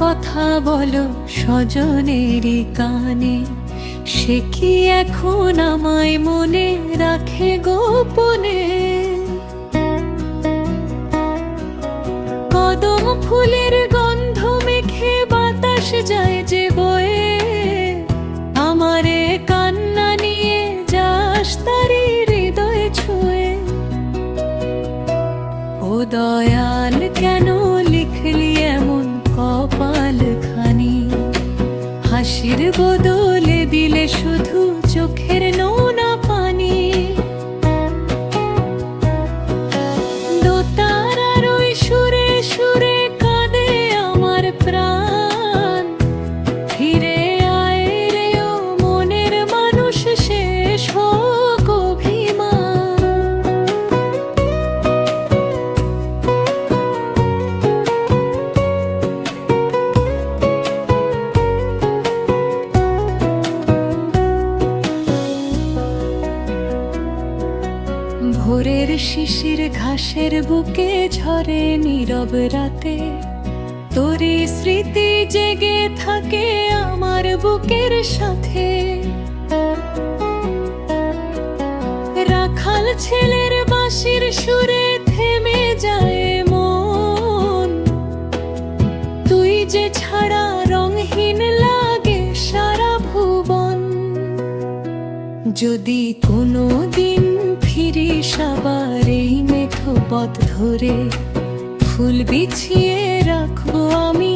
কথা বলো স্বজনেরই কানে, সে কি এখন আমায় মনে রাখে গোপনে? কদম ফুলের গন্ধ মেখে বাতাস যায় যে বয়ে, আমারে কান্না নিয়ে যাস তারি হৃদয় ছুঁয়ে। ও দয়াল কেন লিখলি এমন কপাল খানি, হাসির বদলে দিলে শুধু চোখের নোনা পানি। দোতারার ওই সুরে সুরে কাঁদে আমার প্রাণ, ফিরে আয় রে ও মনের মানুষ, শেষ হোক অভিমান। ভোরের শিশির ঘাসের বুকে ঝরে নীরব রাতে, তোরই স্মৃতি জেগে থাকে আমার বুকের সাথে। রাখাল ছেলের বাঁশির সুরে থেমে যায় মন, তুই যে ছাড়া রংহীন লাগে সারা ভুবন। যদি কোনো দিন ফিরিস আবার এই মেঠো পথ ধরে, ফুল বিছিয়ে রাখবো আমি